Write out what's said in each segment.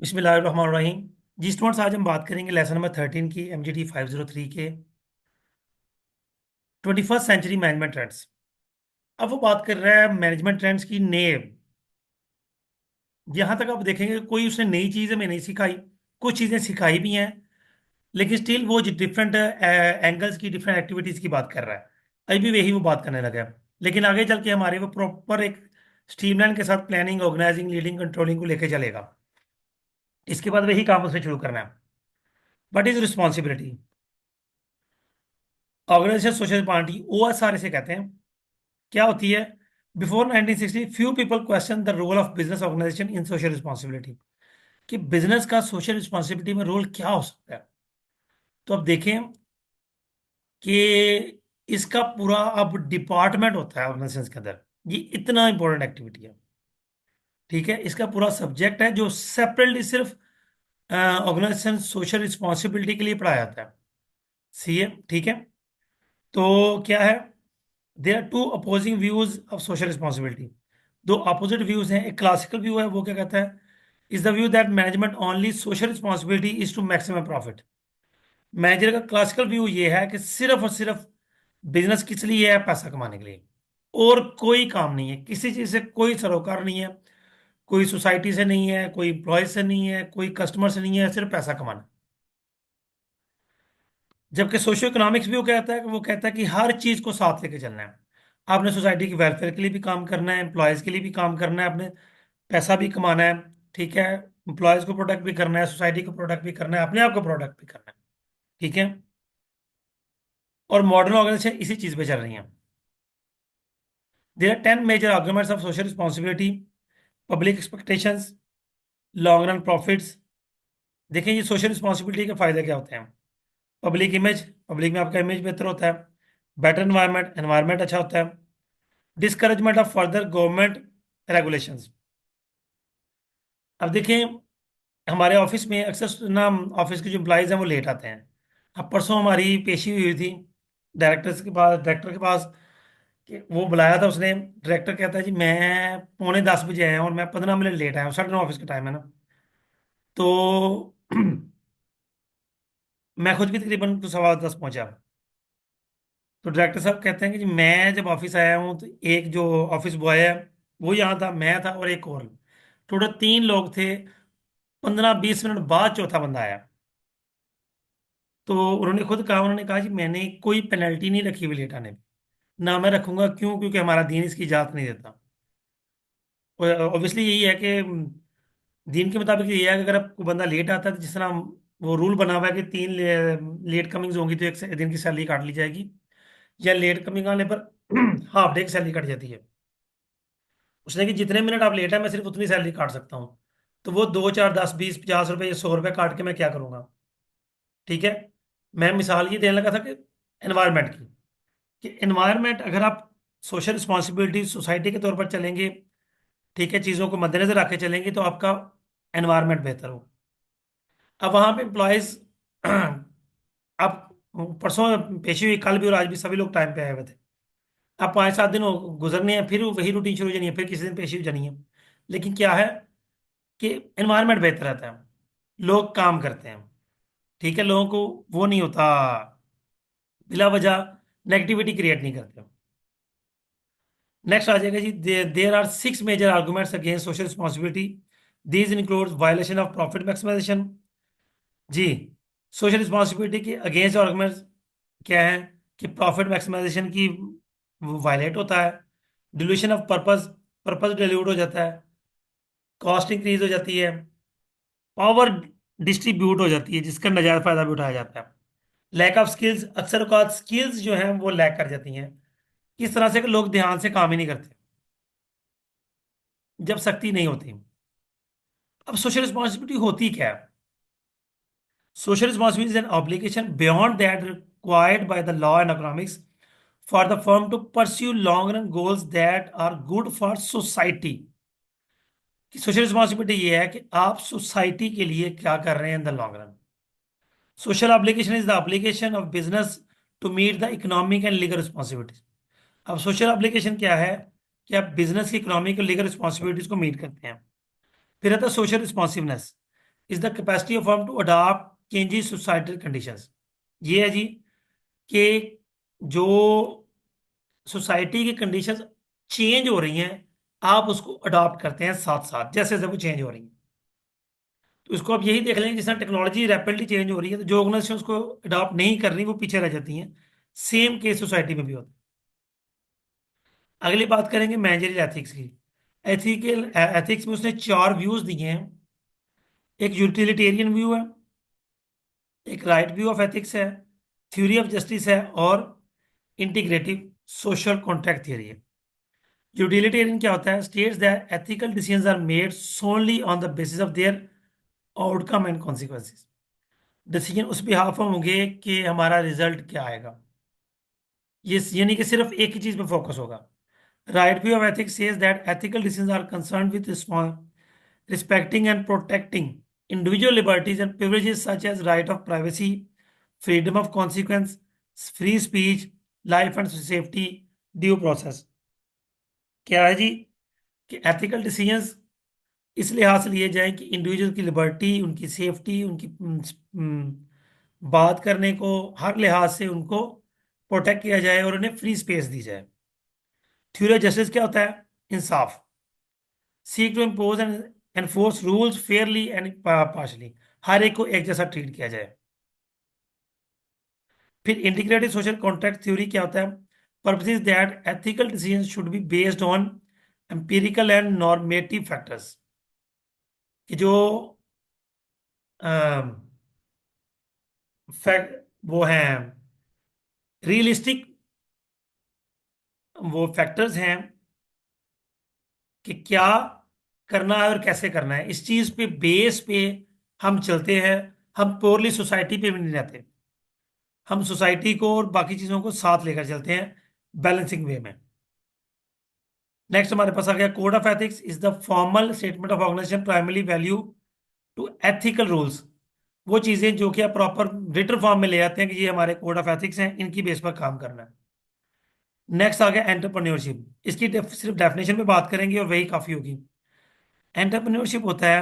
बिस्मिल्लाहिर्रहमानिर्रहीम। जी स्टूडेंट्स, आज हम बात करेंगे लेसन नंबर 13 की MGT 503 के 21st सेंचुरी मैनेजमेंट ट्रेंड्स। अब वो बात कर रहा है मैनेजमेंट ट्रेंड्स की नेम। यहाँ तक आप देखेंगे कोई उसने नई चीज़ हमें नहीं सिखाई। कुछ चीज़ें सिखाई भी हैं, लेकिन स्टिल वो डिफरेंट एंगल्स की, डिफरेंट एक्टिविटीज़ की बात कर रहा है। अभी भी वही वो बात करने लगा है, लेकिन आगे चल के हमारे वो प्रॉपर एक स्ट्रीमलाइन के साथ प्लानिंग, ऑर्गेनाइजिंग, लीडिंग, कंट्रोलिंग को लेके चलेगा। इसके बाद वही काम उसने शुरू करना है। What is responsibility? Organisation social party, OSR इसे कहते हैं। क्या होती है? Before 1960 few people question the role of business organisation in social responsibility, कि बिजनेस का सोशल रिस्पॉन्सिबिलिटी में रोल क्या हो सकता है। तो अब देखें कि इसका पूरा अब डिपार्टमेंट होता है ऑर्गेनाइजेशन के अंदर। ये इतना इंपॉर्टेंट एक्टिविटी है। ठीक है, इसका पूरा सब्जेक्ट है जो सेपरेटली सिर्फ ऑर्गेनाइजेशन सोशल रिस्पॉन्सिबिलिटी के लिए पढ़ाया जाता है। CA, ठीक है। तो क्या है? There are two opposing views of social responsibility. दो अपोजिट व्यूज हैं। एक क्लासिकल व्यू है, वो क्या कहता है? Is the view that management only social responsibility is to maximum profit. Manager का क्लासिकल व्यू ये है कि सिर्फ और सिर्फ बिजनेस किस लिए है? पैसा कमाने के लिए। और कोई काम नहीं है, किसी चीज से कोई सरोकार नहीं है, कोई सोसाइटी से नहीं है, कोई एम्प्लॉय से नहीं है, कोई कस्टमर से नहीं है, सिर्फ पैसा कमाना। जबकि सोशियो इकोनॉमिक्स भी वो कहता है कि हर चीज को साथ लेके चलना है। आपने सोसाइटी के वेलफेयर के लिए भी काम करना है, एम्प्लॉयज के लिए भी काम करना है, आपने पैसा भी कमाना है। ठीक है, एम्प्लॉयज को प्रोटेक्ट भी करना है, सोसाइटी को प्रोटेक्ट भी करना है, अपने आप को प्रोटेक्ट भी करना है। ठीक है। और मॉडर्न ऑर्गेनाइजेशन इसी चीज पे चल रही हैं। There are 10 major arguments of social responsibility. Public expectations, long run profits. देखें ये सोशल रिस्पॉन्सिबिलिटी के फायदे क्या होते हैं? पब्लिक इमेज, पब्लिक में आपका इमेज बेहतर होता है। बेटर एनवायरनमेंट, एनवायरनमेंट अच्छा होता है। Discouragement of further government regulations. अब देखें, हमारे ऑफिस में अक्सर ना, ऑफिस के जो एम्प्लॉयज हैं वो लेट आते हैं। अब परसों हमारी पेशी हुई थी डायरेक्टर के पास कि वो बुलाया था उसने। डायरेक्टर कहता है जी मैं पौने 10 बजे आया हूँ और मैं 15 मिनट लेट आया हूँ, 9:30 ऑफिस का टाइम है ना। तो मैं खुद भी तकरीबन तो 9:15 पहुंचा। तो डायरेक्टर साहब कहते हैं कि जी मैं जब ऑफिस आया हूँ तो एक जो ऑफिस बॉय है वो यहाँ था, मैं था और एक और, टोटल 3 लोग थे। 15-20 मिनट बाद चौथा बंदा आया। तो उन्होंने खुद कहा, उन्होंने कहा जी मैंने कोई पेनल्टी नहीं रखी हुई लेट आने पे, ना मैं रखूंगा। क्यों? क्योंकि हमारा दीन इसकी इजाजत नहीं देता। और ऑब्वियसली यही है कि दीन के मुताबिक ये है कि अगर आप कोई बंदा लेट आता है तो जिस तरह वो रूल बना हुआ है कि 3 लेट कमिंग्स होंगी तो एक दिन की सैलरी काट ली जाएगी, या लेट कमिंग आने पर हाफ डे की सैलरी कट जाती है। उसने कि जितने मिनट आप लेट है मैं सिर्फ उतनी सैलरी काट सकता हूँ। तो वो 2, 4, 10, 20, 50 रुपए या 100 रुपए काट के मैं क्या करूंगा? ठीक है। मैं मिसाल ये देने लगा था कि एनवायरनमेंट की, कि एनवायरनमेंट अगर आप सोशल रिस्पॉन्सिबिलिटी सोसाइटी के तौर पर चलेंगे, ठीक है, चीज़ों को मद्देनजर रख के चलेंगे तो आपका एनवायरनमेंट बेहतर हो। अब वहाँ पे एम्प्लॉयज अब परसों पेशी हुई, कल भी और आज भी सभी लोग टाइम पे आए हुए थे। अब 5-7 दिन गुजरने हैं, फिर वही रूटीन शुरू हो जानी है, फिर किसी दिन पेशी हो जानी है। लेकिन क्या है कि एनवायरनमेंट बेहतर रहता है, लोग काम करते हैं। ठीक है, लोगों को वो नहीं होता, बिला वजह नेगेटिविटी क्रिएट नहीं करते। नेक्स्ट आ जाएगा जी, there are 6 major arguments against social responsibility. These include violation of profit maximization. जी, सोशल रिस्पॉन्सिबिलिटी के अगेंस्ट आर्गुमेंट्स क्या है? कि प्रॉफिट मैक्सिमाइजेशन की वायलेट होता है। Dilution of purpose, purpose dilute हो जाता है। कॉस्ट इंक्रीज हो जाती है। पावर डिस्ट्रीब्यूट हो जाती है जिसका नजायज फायदा भी उठाया जाता है। लैक ऑफ स्किल्स, अक्सर औकात स्किल्स जो हैं वो लैक कर जाती हैं। किस तरह से कि लोग ध्यान से काम ही नहीं करते जब सख्ती नहीं होती। अब सोशल रिस्पॉन्सिबिलिटी होती क्या है? Social responsibility is an obligation beyond that required by the law and economics for the firm to pursue long-run goals that are good for society. कि सोशल रिस्पॉन्सिबिलिटी ये है कि आप सोसाइटी के लिए क्या कर रहे हैं in the long run. Social obligation is the obligation of business to meet the economic and legal responsibilities. अब सोशल ऑब्लिगेशन क्या है? कि आप बिजनेस की इकोनॉमिक और लीगल रिस्पॉन्सिबिलिटीज को मीट करते हैं। फिर आता है social responsiveness, is the capacity of firm to adapt changes societal conditions. ये है जी कि जो सोसाइटी की कंडीशंस चेंज हो रही हैं, आप उसको अडॉप्ट करते हैं साथ साथ, जैसे जैसे वो चेंज हो रही हैं। तो इसको आप यही देख लेंगे, जिस तरह टेक्नोलॉजी रैपिडली चेंज हो रही है, तो जो ऑर्गेनाइजेशन उसको अडॉप्ट नहीं कर रही वो पीछे रह जाती हैं। सेम केस सोसाइटी में भी होता है। अगली बात करेंगे मैनेजरियल एथिक्स की। एथिकल एथिक्स में उसने चार व्यूज दिए हैं। एक यूटिलिटेरियन व्यू है, एक राइट व्यू ऑफ एथिक्स है, थ्योरी ऑफ जस्टिस है, और इंटीग्रेटिव सोशल कॉन्ट्रैक्ट थियरी है। यूटिलिटेरियन क्या होता है? States that ethical decisions are made solely on the basis of their outcome and consequences. Decision उस बिहाफ में होंगे कि हमारा रिजल्ट क्या आएगा, ये यानी कि सिर्फ एक ही चीज पे फोकस होगा। Right view of ethics says that ethical decisions are concerned with respecting and protecting individual liberties and privileges such as right of privacy, freedom of consequence, free speech, life and safety, due process। क्या है जी कि ethical decisions इस लिहाज से लिए जाएं कि individual की लिबर्टी, उनकी सेफ्टी, उनकी बात करने को हर लिहाज से उनको प्रोटेक्ट किया जाए और उन्हें फ्री स्पेस दी जाए। थ्योरी ऑफ जस्टिस क्या होता है? इंसाफ। Seek to impose and enforce rules fairly and partially, हर एक को एक जैसा ट्रीट किया जाए। फिर इंटीग्रेटेड सोशल कॉन्ट्रैक्ट थ्योरी क्या होता है? Purpose is that ethical decisions should be based on empirical and normative factors, कि जो फैक्ट वो हैं, रियलिस्टिक वो फैक्टर्स हैं कि क्या करना है और कैसे करना है, इस चीज पे बेस पे हम चलते हैं। हम प्योरली सोसाइटी पे भी नहीं रहते, हम सोसाइटी को और बाकी चीजों को साथ लेकर चलते हैं बैलेंसिंग वे में। नेक्स्ट हमारे पास आ गया code of ethics is the formal statement of organisation primary value to ethical rules. वो चीजें जो कि आप प्रॉपर रिटन फॉर्म में ले आते हैं कि ये हमारे कोड ऑफ एथिक्स हैं, इनकी बेस पर काम करना है। नेक्स्ट आ गया एंटरप्रेन्योरशिप। इसकी सिर्फ डेफिनेशन पे बात करेंगे और वही काफी होगी। एंटरप्रेन्योरशिप होता है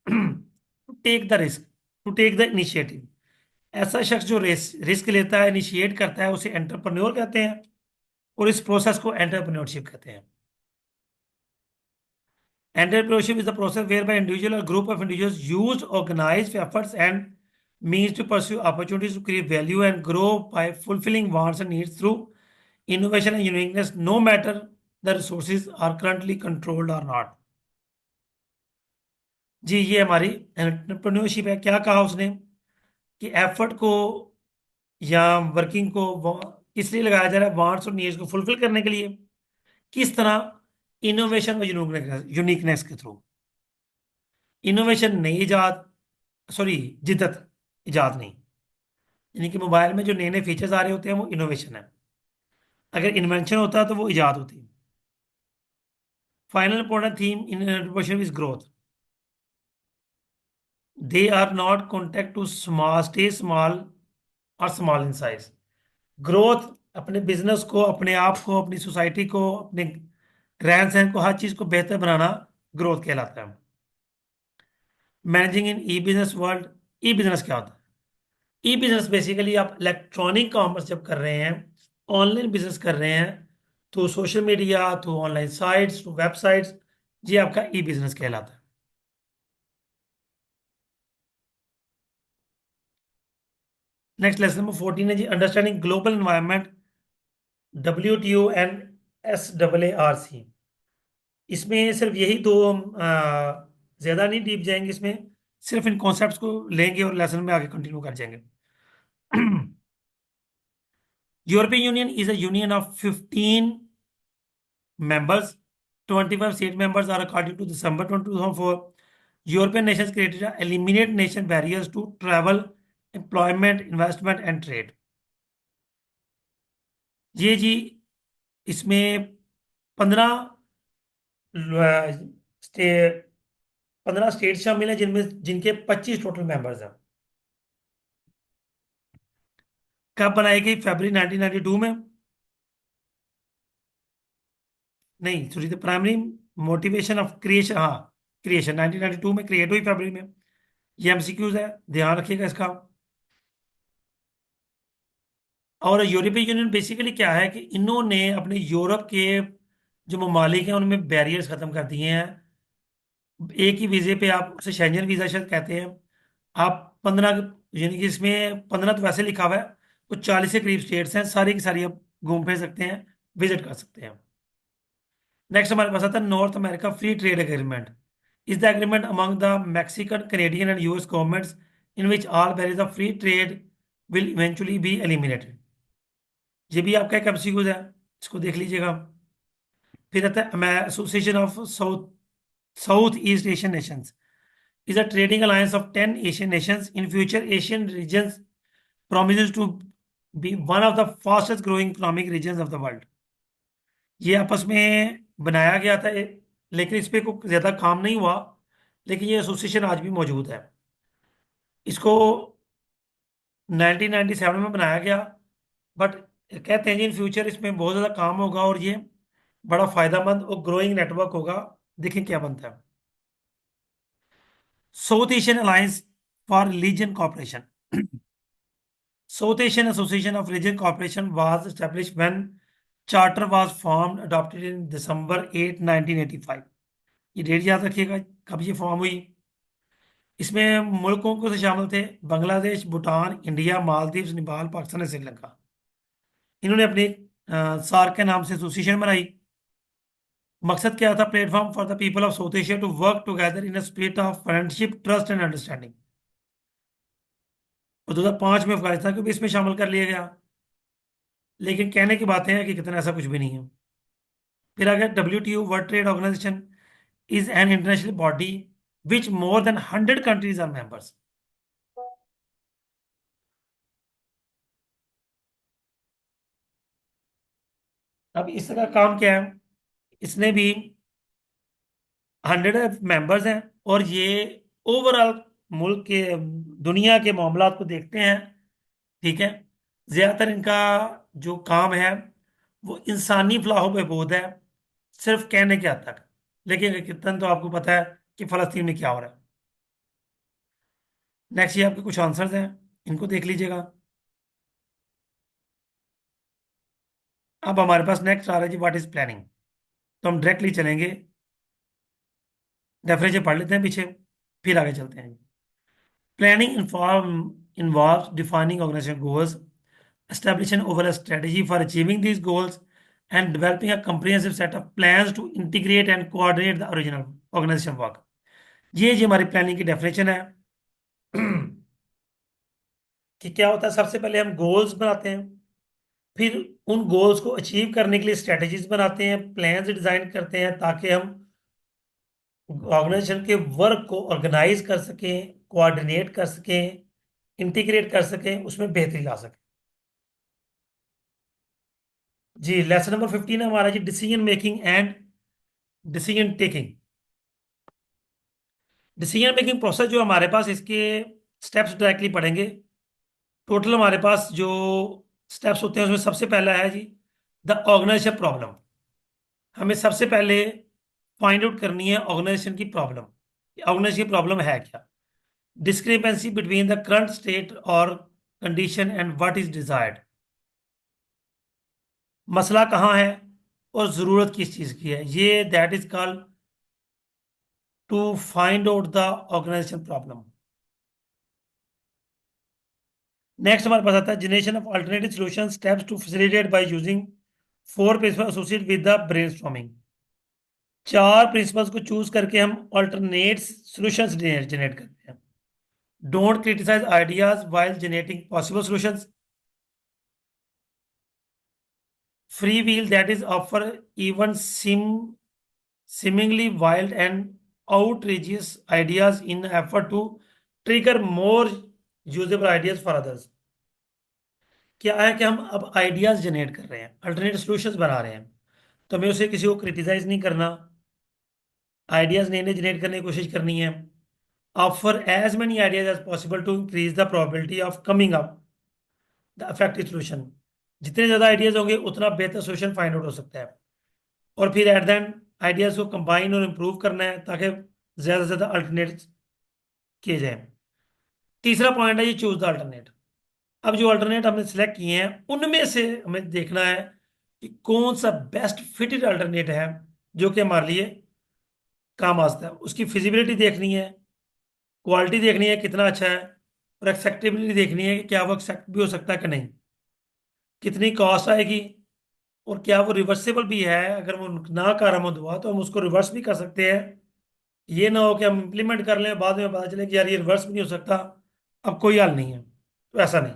to take the risk, to take the initiative. ऐसा शख्स जो रिस्क लेता है, इनिशिएट करता है, उसे एंटरप्रेन्योर कहते हैं, और इस प्रोसेस को एंटरप्रेन्योरशिप कहते हैं। Entrepreneurship is the process whereby individual or group of individuals use organized efforts and means to pursue opportunities to create value and grow by fulfilling wants and needs through innovation and uniqueness, no matter the resources are currently controlled or not। जी ये हमारी entrepreneurship है। क्या कहा उसने कि effort को या working को किस लिए लगाया जा रहा है? वांट्स और नीड्स को फुलफिल करने के लिए। किस तरह? इनोवेशन और यूनिकनेस के थ्रू। इनोवेशन नई इजाद, सॉरी, जिद्दत, इजाद नहीं। यानी कि मोबाइल में जो नए नए फीचर्स आ रहे होते हैं वो इनोवेशन है। अगर इन्वेंशन होता तो वो इजाद होती। Final important theme in entrepreneurship is growth. They are not content to small, stay small और स्मॉल इन साइज। ग्रोथ अपने बिजनेस को, अपने आप को, अपनी सोसाइटी को, अपने रहन सहन को, हर चीज को बेहतर बनाना ग्रोथ कहलाता है। मैनेजिंग इन ई बिजनेस वर्ल्ड। ई बिजनेस क्या होता है? ई बिजनेस बेसिकली आप इलेक्ट्रॉनिक कॉमर्स जब कर रहे हैं, ऑनलाइन बिजनेस कर रहे हैं, तो सोशल मीडिया, तो ऑनलाइन साइट्स, तो वेबसाइट्स, ये आपका ई बिजनेस कहलाता है। नेक्स्ट लेसन नंबर 14 है जी, understanding global environment, WTO and SAARC। इसमें सिर्फ यही दो ज्यादा नहीं डीप जाएंगे इसमें, सिर्फ इन कॉन्सेप्ट्स को लेंगे और लेसन में आगे कंटिन्यू कर जाएंगे। European union is a union of 15 members, 25 state members are according to December 2004. European nations created a eliminate nation barriers to travel, employment, investment and trade। ये जी इसमें 15 स्टे 15 स्टेट शामिल हैं, जिनमें जिनके 25 टोटल मेंबर्स हैं। कब बनाई गई? फरवरी 1992 में। नहीं sorry, the primary motivation of creation, हाँ, क्रिएशन 1992 में क्रिएट हुई फरवरी में। ये एमसीक्यूज है, ध्यान रखिएगा इसका। और यूरोपियन यूनियन बेसिकली क्या है कि इन्होंने अपने यूरोप के जो ममालिक हैं उनमें बैरियर्स खत्म कर दिए हैं। एक ही वीजे पे आप, उसे शेंजन वीजा शायद कहते हैं, आप 15, यानी कि इसमें 15 तो वैसे लिखा हुआ है, तो 40 के करीब स्टेट्स हैं, सारी की सारी आप घूम फिर सकते हैं, विजिट कर सकते हैं। नेक्स्ट हमारे पास आता है north America free trade agreement. Is the agreement among the Mexican, Canadian and US governments in which all barriers of free trade will eventually be eliminated. ये भी आपका एक एमसीक्यूज है, इसको देख लीजिएगा। फिर आता है association of south south east Asian Nations is a trading alliance of 10 Asian nations. In future, Asian regions promises to be one of the fastest growing economic regions of the world. ये आपस में बनाया गया था, लेकिन इस पे कोई ज्यादा काम नहीं हुआ, लेकिन ये एसोसिएशन आज भी मौजूद है। इसको 1997 में बनाया गया, बट कहते हैं जी इन फ्यूचर इसमें बहुत ज्यादा काम होगा और ये बड़ा फायदेमंद और ग्रोइंग नेटवर्क होगा। देखें क्या बनता है। South Asian alliance for religion cooperation. South Asian Association of Religion Cooperation was established when charter was formed, adopted in December 8, 1985। ये डेट याद रखिएगा कब ये फॉर्म हुई। इसमें मुल्कों को से शामिल थे बांग्लादेश, भूटान, इंडिया, मालदीव, नेपाल, पाकिस्तान और श्रीलंका। इन्होंने अपनी सार्क के नाम से एसोसिएशन बनाई। मकसद क्या था? Platform for the people of South Asia to work together in a spirit of friendship, trust and understanding. और 2005 में अफगानिस्तान को भी इसमें शामिल कर लिया गया, लेकिन कहने की बातें हैं कि कितना ऐसा कुछ भी नहीं है। फिर आ गया WTO, world trade organisation is an international body which more than 100 countries are members. अब इसका काम क्या है? इसने भी 100 मेंबर्स हैं, और ये ओवरऑल मुल्क के, दुनिया के मामलात को देखते हैं। ठीक है। ज्यादातर इनका जो काम है वो इंसानी फलाह व बहबूद है, सिर्फ कहने के हद तक। लेकिन कितना तो आपको पता है कि फलस्तीन में क्या हो रहा है। नेक्स्ट ये आपके कुछ आंसर्स हैं, इनको देख लीजिएगा। अब हमारे पास नेक्स्ट आ रहा है जी, व्हाट इज प्लानिंग। तो हम डायरेक्टली चलेंगे, डेफिनेशन पढ़ लेते हैं पीछे, फिर आगे चलते हैं। Planning involves defining organizational goals, establishing overall strategy for achieving these goals, and developing a comprehensive set of plans to integrate and coordinate the original organization work। ये हमारी प्लानिंग की डेफिनेशन है। कि क्या होता है, सबसे पहले हम गोल्स बनाते हैं, फिर उन गोल्स को अचीव करने के लिए स्ट्रेटजीज बनाते हैं, प्लान्स डिजाइन करते हैं, ताकि हम ऑर्गेनाइजेशन के वर्क को ऑर्गेनाइज कर सकें, कोऑर्डिनेट कर सकें, इंटीग्रेट कर सकें, उसमें बेहतरी ला सकें। जी, लेसन नंबर 15 है हमारा जी, decision making and decision taking. Decision making process जो हमारे पास, इसके स्टेप्स डायरेक्टली पढ़ेंगे। टोटल हमारे पास जो स्टेप्स होते हैं उसमें सबसे पहला है जी, द ऑर्गेनाइजेशन प्रॉब्लम। हमें सबसे पहले फाइंड आउट करनी है ऑर्गेनाइजेशन की प्रॉब्लम। ऑर्गेनाइजेशन की प्रॉब्लम है क्या? Discrepancy between the current state और condition and what is desired. मसला कहाँ है और जरूरत किस चीज की है, ये that is called to find out the organisation problem. Next हमारे पास आता है generation of alternative solution steps to facilitate by using 4 principle associate with the brainstorming. 4 principles को चूज करके हम अल्टरनेट सॉल्यूशंस जनरेट करते हैं। Don't criticise ideas while generating possible solutions। Free will, that is offer even seemingly wild and outrageous ideas in effort to trigger more usable ideas for others। क्या है कि हम अब ideas generate कर रहे हैं, अल्टरनेट सॉल्यूशंस बना रहे हैं, तो हमें उसे किसी को क्रिटिसाइज नहीं करना, आइडियाज नए नए जनरेट करने की कोशिश करनी है। Offer as many ideas as possible to increase the probability of coming up the effective solution. जितने ज्यादा आइडियाज होंगे उतना बेहतर सॉल्यूशन फाइंड आउट हो सकता है। और फिर एट द एंड आइडियाज को कंबाइन और इम्प्रूव करना है, ताकि ज्यादा से ज्यादा अल्टरनेट किए जाएं। तीसरा पॉइंट है ये चूज द अल्टरनेट। अब जो अल्टरनेट हमने सेलेक्ट किए हैं उनमें से हमें देखना है कि कौन सा बेस्ट फिटेड अल्टरनेट है जो कि हमारे लिए काम आ सकता है। उसकी फिजिबिलिटी देखनी है, क्वालिटी देखनी है कितना अच्छा है, और एक्सेप्टेबिलिटी देखनी है कि क्या वो एक्सेप्ट भी हो सकता है कि नहीं, कितनी कॉस्ट आएगी, और क्या वो रिवर्सेबल भी है। अगर वो ना कारआमद हुआ तो हम उसको रिवर्स भी कर सकते हैं। ये ना हो कि हम इम्प्लीमेंट कर लें बाद में पता चले कि यार ये रिवर्स भी नहीं हो सकता, अब कोई हल नहीं है, तो ऐसा नहीं।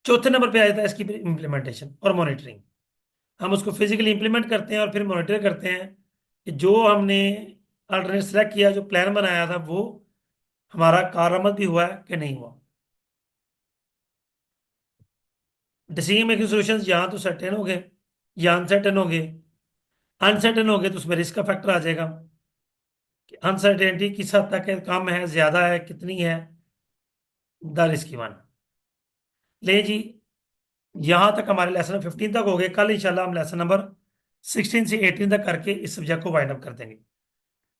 चौथे नंबर पे आ जाता है इसकी इम्प्लीमेंटेशन और मॉनिटरिंग। हम उसको फिजिकली इंप्लीमेंट करते हैं और फिर मॉनिटर करते हैं कि जो हमने अल्टरनेट सेलेक्ट किया, जो प्लान बनाया था, वो हमारा कारआमद भी हुआ है कि नहीं हुआ। डिसीजन मेकिंग सॉल्यूशंस यहाँ तो सर्टेन हो गए या अनसर्टेन हो गए। अनसर्टेन हो गए तो उसमें रिस्क का फैक्टर आ जाएगा कि अनसर्टेनिटी किस हद तक है, कम है, ज्यादा है, कितनी है, द रिस्की वन। ले जी, यहाँ तक हमारे लेसन 15 तक हो गए। कल इंशाल्लाह हम लेसन नंबर 16 से 18 तक करके इस सब्जेक्ट को वाइंड अप कर देंगे।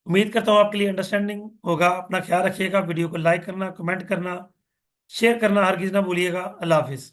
उम्मीद करता हूँ आपके लिए अंडरस्टैंडिंग होगा। अपना ख्याल रखिएगा, वीडियो को लाइक करना, कमेंट करना, शेयर करना हर किसी ना भूलिएगा। अल्लाह हाफिज़।